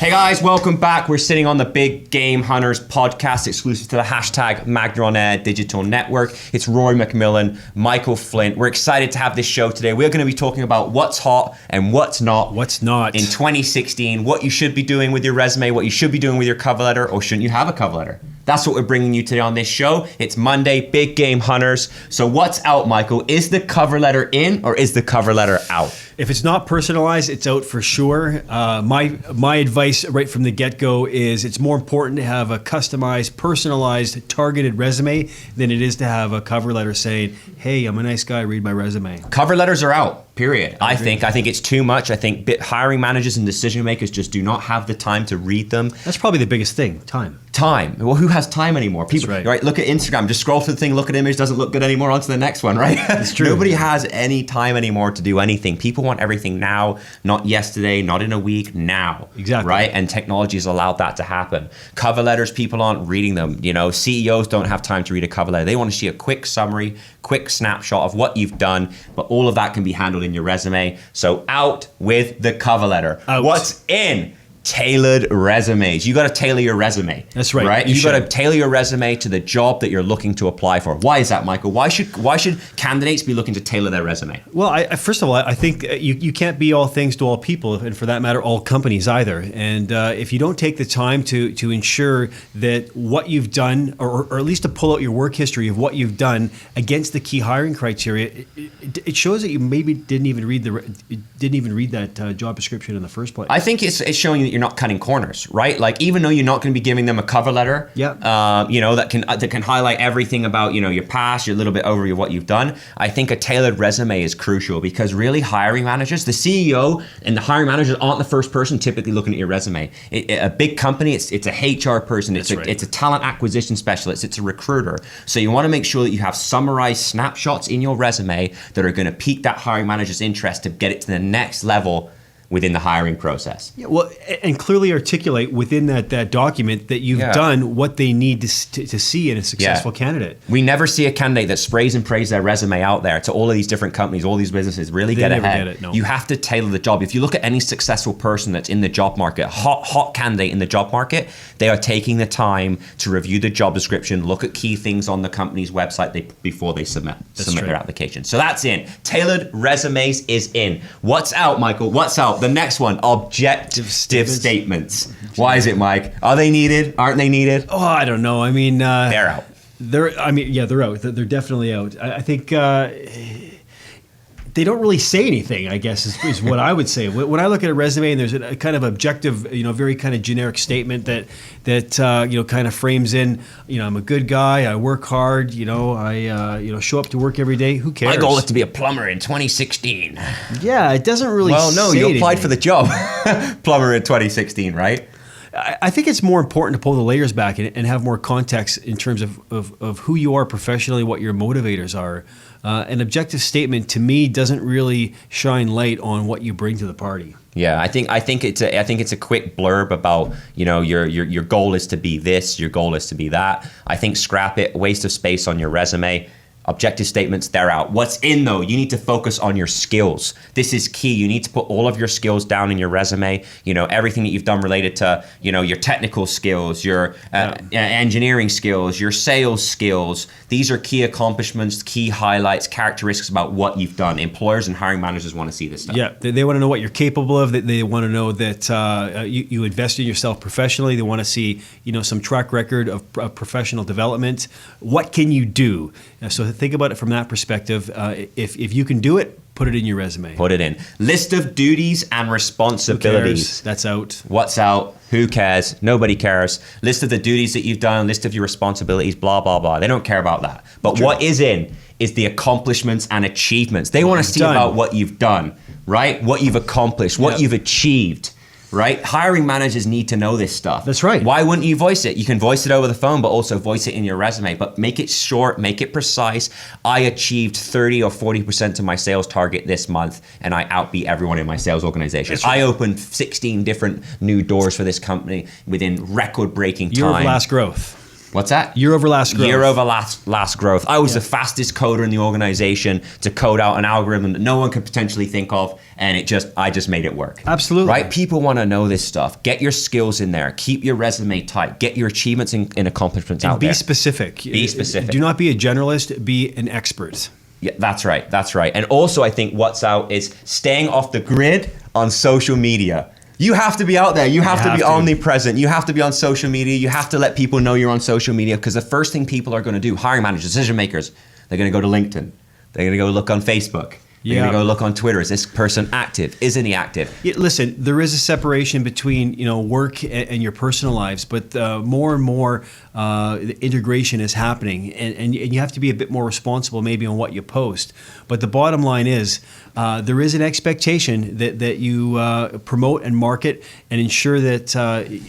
Hey guys, welcome back. We're sitting on the Big Game Hunters podcast exclusive to the hashtag MagnaOnAir digital network. It's Rory McMillan, Michael Flint. We're excited to have this show today. We're going to be talking about what's hot and what's not. What's not. In 2016, what you should be doing with your resume, what you should be doing with your cover letter, or shouldn't you have a cover letter? That's what we're bringing you today on this show. It's Monday, Big Game Hunters. So what's out, Michael? Is the cover letter in or is the cover letter out? If it's not personalized, it's out for sure. My advice right from the get-go is it's more important to have a customized, personalized, targeted resume than it is to have a cover letter saying, hey, I'm a nice guy, read my resume. Cover letters are out, period. I think it's too much. I think hiring managers and decision makers just do not have the time to read them. That's probably the biggest thing, time. Time. Well, who has time anymore? People, That's right. Look at Instagram, just scroll through the thing, look at image, doesn't look good anymore, on to the next one, right? That's true. Nobody has any time anymore to do anything. People want everything now, not yesterday, not in a week, now. Exactly. Right? And technology has allowed that to happen. Cover letters, people aren't reading them. You know, CEOs don't have time to read a cover letter. They want to see a quick summary, quick snapshot of what you've done, but all of that can be handled in your resume. So out with the cover letter. Out. What's in? Tailored resumes. You got to tailor your resume. That's right. Right? You got to tailor your resume to the job that you're looking to apply for. Why is that, Michael? Why should candidates be looking to tailor their resume? Well, first of all, I think you can't be all things to all people, and for that matter, all companies either. And if you don't take the time to ensure that what you've done, or at least to pull out your work history of what you've done against the key hiring criteria, it shows that you maybe didn't even read that job description in the first place. I think it's showing that you're not cutting corners, right? Like, even though you're not going to be giving them a cover letter, that can highlight everything about, your past, your little bit over what you've done. I think a tailored resume is crucial, because really hiring managers, the CEO and the hiring managers aren't the first person typically looking at your resume. A big company, it's a HR person, it's a talent acquisition specialist, it's a recruiter. So you want to make sure that you have summarized snapshots in your resume that are going to pique that hiring manager's interest to get it to the next level within the hiring process. Yeah, well, and clearly articulate within that document that you've done what they need to see in a successful candidate. We never see a candidate that sprays and prays their resume out there to all of these different companies, all these businesses. Really get ahead. Get it, no. You have to tailor the job. If you look at any successful person that's in the job market, hot candidate in the job market, they are taking the time to review the job description, look at key things on the company's website before they submit their application. So that's in. Tailored resumes is in. What's out, Michael? What's out? The next one, objective statements. Why is it, Mike? Are they needed? Aren't they needed? Oh, I don't know. I mean, they're out. They're out. They're definitely out. I think they don't really say anything, I guess, is what I would say. When I look at a resume and there's a kind of objective, very kind of generic statement that kind of frames in, I'm a good guy, I work hard, I show up to work every day. Who cares? My goal is to be a plumber in 2016. Yeah, it doesn't really. Well, no, say you applied anything. for the job, plumber in 2016, right? I think it's more important to pull the layers back and have more context in terms of who you are professionally, what your motivators are. An objective statement to me doesn't really shine light on what you bring to the party. Yeah, I think it's a quick blurb about your goal is to be this, your goal is to be that. I think scrap it, waste of space on your resume. Objective statements, they're out. What's in though? You need to focus on your skills. This is key. You need to put all of your skills down in your resume. Everything that you've done related to, your technical skills, your engineering skills, your sales skills. These are key accomplishments, key highlights, characteristics about what you've done. Employers and hiring managers want to see this stuff. Yeah, they want to know what you're capable of. They want to know that you invest in yourself professionally. They want to see, some track record of professional development. What can you do? So think about it from that perspective. If you can do it, put it in your resume. Put it in. List of duties and responsibilities. That's out. What's out? Who cares? Nobody cares. List of the duties that you've done, list of your responsibilities, blah, blah, blah. They don't care about that. But what is in is the accomplishments and achievements. They want to see about what you've done, right? What you've accomplished, what you've achieved. Right? Hiring managers need to know this stuff. That's right. Why wouldn't you voice it? You can voice it over the phone, but also voice it in your resume. But make it short, make it precise. I achieved 30 or 40% of my sales target this month, and I outbeat everyone in my sales organization. Right. I opened 16 different new doors for this company within record-breaking time. Year of last growth. What's that? Year over last growth. Year over last growth. I was the fastest coder in the organization to code out an algorithm that no one could potentially think of, and I just made it work. Absolutely. Right? People want to know this stuff. Get your skills in there. Keep your resume tight. Get your achievements and accomplishments out there. Be specific. Be specific. Do not be a generalist. Be an expert. Yeah, that's right. That's right. And also, I think what's out is staying off the grid on social media. You have to be out there. You have to be omnipresent. You have to be on social media. You have to let people know you're on social media, because the first thing people are going to do, hiring managers, decision makers, they're going to go to LinkedIn. They're going to go look on Facebook. They're going to go look on Twitter. Is this person active? Isn't he active? Yeah, listen, there is a separation between work and your personal lives, but more and more the integration is happening, and you have to be a bit more responsible maybe on what you post. But the bottom line is there is an expectation that you promote and market and ensure that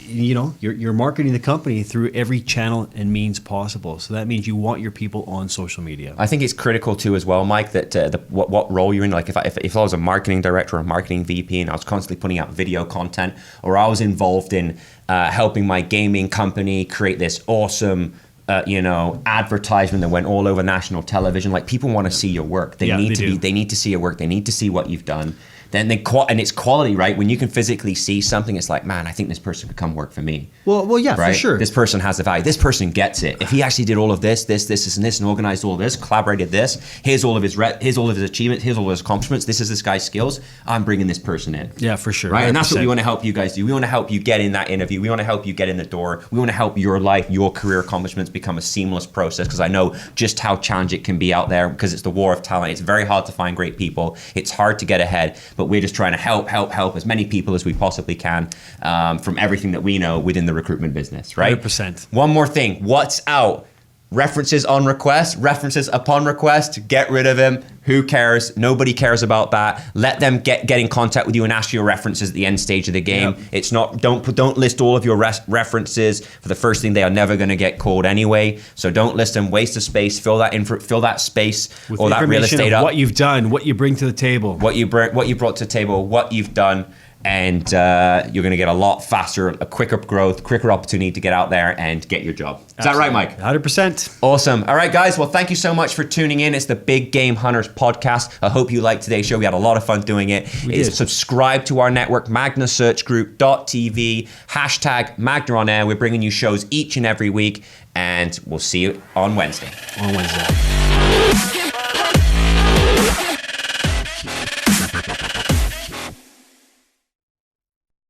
you're marketing the company through every channel and means possible. So that means you want your people on social media. I think it's critical too as well, Mike, that what role you're in. Like if I was a marketing director or a marketing VP and I was constantly putting out video content, or I was involved in helping my gaming company create this awesome advertisement that went all over national television. Like, people want to see your work. They need to see your work. They need to see what you've done. And it's quality, right? When you can physically see something, it's like, man, I think this person could come work for me. Well, yeah, right? For sure. This person has the value. This person gets it. If he actually did all of this, and organized all this, collaborated this, here's all of his achievements, here's all of his accomplishments, this is this guy's skills, I'm bringing this person in. Yeah, for sure. Right? 100%. And that's what we want to help you guys do. We want to help you get in that interview. We want to help you get in the door. We want to help your life, your career accomplishments become a seamless process, because I know just how challenging it can be out there, because it's the war of talent. It's very hard to find great people. It's hard to get ahead, but we're just trying to help as many people as we possibly can from everything that we know within the recruitment business, right? 100%. One more thing, what's out? References on request, references upon request, get rid of them. Who cares? Nobody cares about that. Let them get in contact with you and ask you your references at the end stage of the game. Yep. It's not, don't list all of your references for the first thing. They are never going to get called anyway. So don't list them, waste the space, fill that space with or that real estate up. What you've done, what you bring to the table. What you brought to the table, what you've done. And you're going to get a lot faster, a quicker growth, quicker opportunity to get out there and get your job. Is that right, Mike? 100%. Awesome. All right, guys. Well, thank you so much for tuning in. It's the Big Game Hunters podcast. I hope you liked today's show. We had a lot of fun doing it. Subscribe to our network, magnasearchgroup.tv, #MagnaOnAir. We're bringing you shows each and every week, and we'll see you on Wednesday.